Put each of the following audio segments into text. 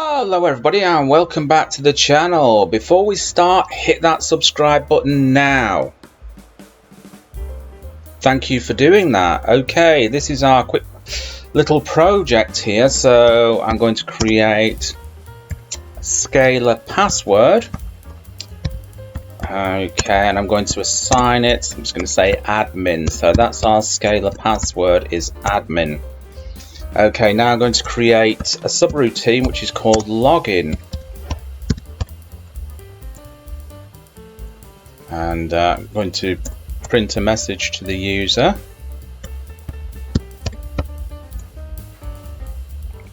Hello everybody and welcome back to the channel. Before we start, hit that subscribe button now. Thank you for doing that. Okay, this is our quick little project here. So I'm going to create a scalar password. Okay, and I'm going to assign it. I'm just going to say admin. So that's our scalar password is admin. Okay, now I'm going to create a subroutine which is called login. And I'm going to print a message to the user.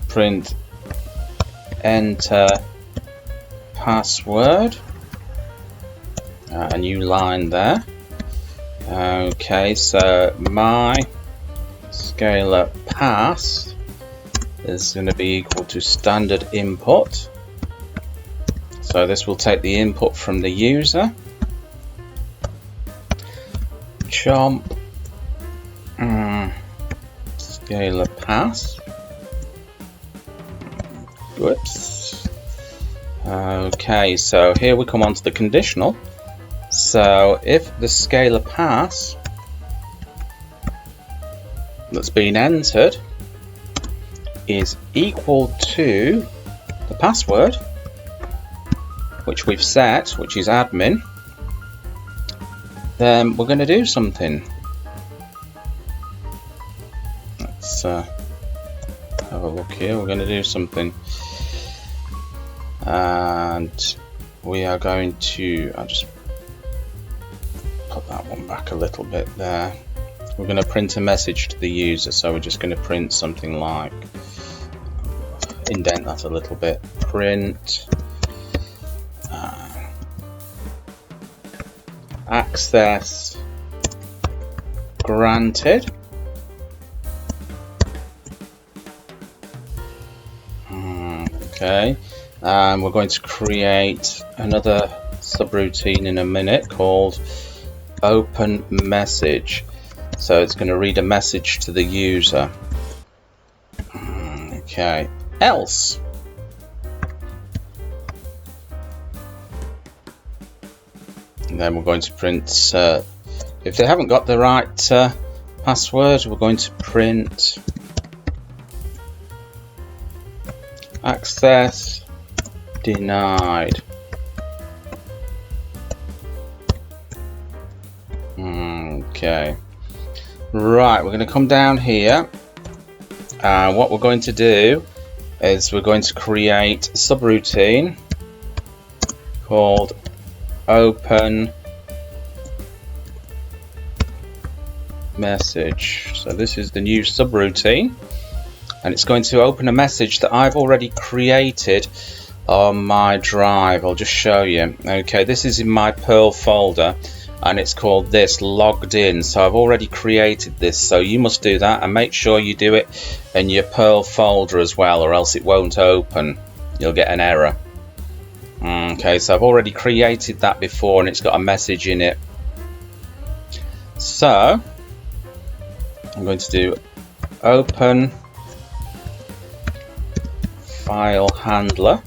Print enter password. A new line there. Okay, so my scalar pass is going to be equal to standard input. So this will take the input from the user. Chomp scalar pass. Whoops. Okay, so here we come on to the conditional. So if the scalar pass that's been entered is equal to the password which we've set, which is admin, then we're going to do something. Let's have a look here. We're going to do something, and we are going to, I'll just put that one back a little bit there. We're going to print a message to the user, so we're just going to print something like, indent that a little bit, print access granted. Okay, and we're going to create another subroutine in a minute called open message. So it's going to read a message to the user. Okay, else. And then we're going to print, if they haven't got the right password, we're going to print access denied. Okay. Right, we're going to come down here, and what we're going to do is we're going to create a subroutine called open message. So this is the new subroutine, and it's going to open a message that I've already created on my drive. I'll just show you. Okay, this is in my Perl folder, and it's called this logged in. So I've already created this, so you must do that, and make sure you do it in your Perl folder as well, or else it won't open. You'll get an error. Okay, so I've already created that before, and it's got a message in it. So I'm going to do open file handler.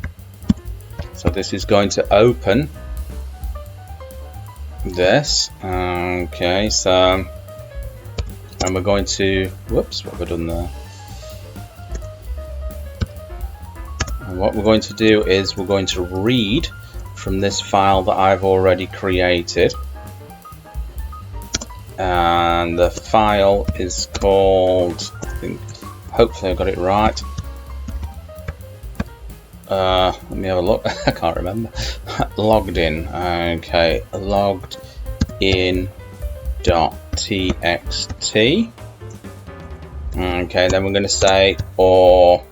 So this is going to open this. Okay, so, and we're going to, whoops, what have I done there? And what we're going to do is we're going to read from this file that I've already created, and the file is called, I think, hopefully I got it right. Let me have a look. I can't remember. Logged in. Okay, logged in .txt. Okay, then we're going to say or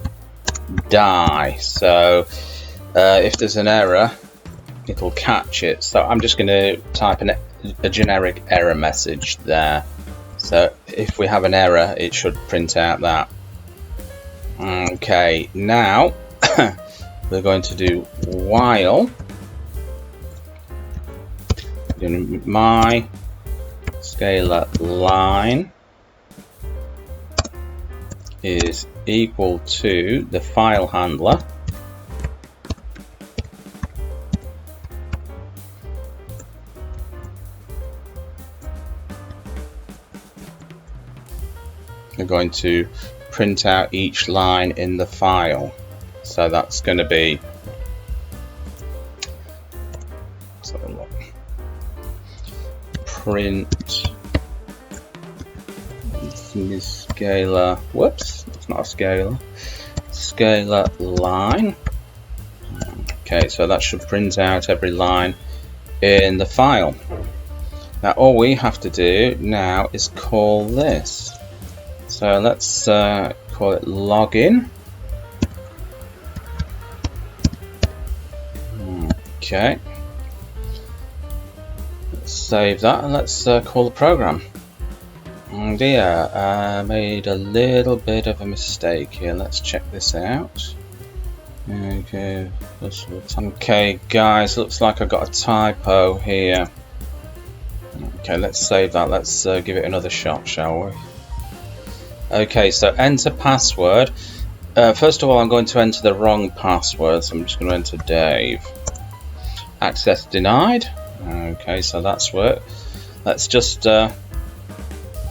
die. So if there's an error, it'll catch it. So I'm just going to type a generic error message there. So if we have an error, it should print out that. Okay, now we're going to do while my scalar line is equal to the file handler are going to print out each line in the file. So that's going to be, let's have a look. Print scalar, whoops, it's not a scalar line. Okay, so that should print out every line in the file. Now all we have to do now is call this. So let's call it login. Okay, let's save that and let's call the program. Oh dear, I made a little bit of a mistake here. Let's check this out. Okay guys, looks like I got a typo here. Okay, let's save that. Let's give it another shot, shall we? Okay, so enter password. First of all, I'm going to enter the wrong password, so I'm just going to enter Dave. Access denied. Okay, so that's worked. Let's just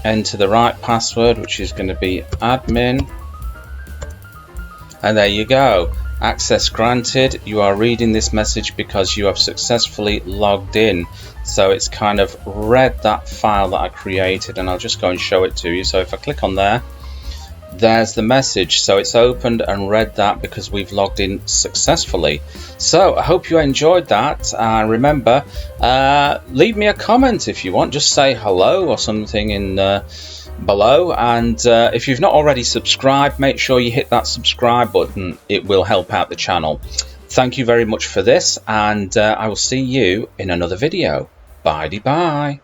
enter the right password, which is going to be admin. And there you go. Access granted. You are reading this message because you have successfully logged in. So it's kind of read that file that I created, and I'll just go and show it to you. So if I click on there, there's the message. So it's opened and read that because we've logged in successfully. So I hope you enjoyed that. Remember, leave me a comment if you want. Just say hello or something in below, and if you've not already subscribed, make sure you hit that subscribe button. It will help out the channel. Thank you very much for this, and I will see you in another video. Bye-bye.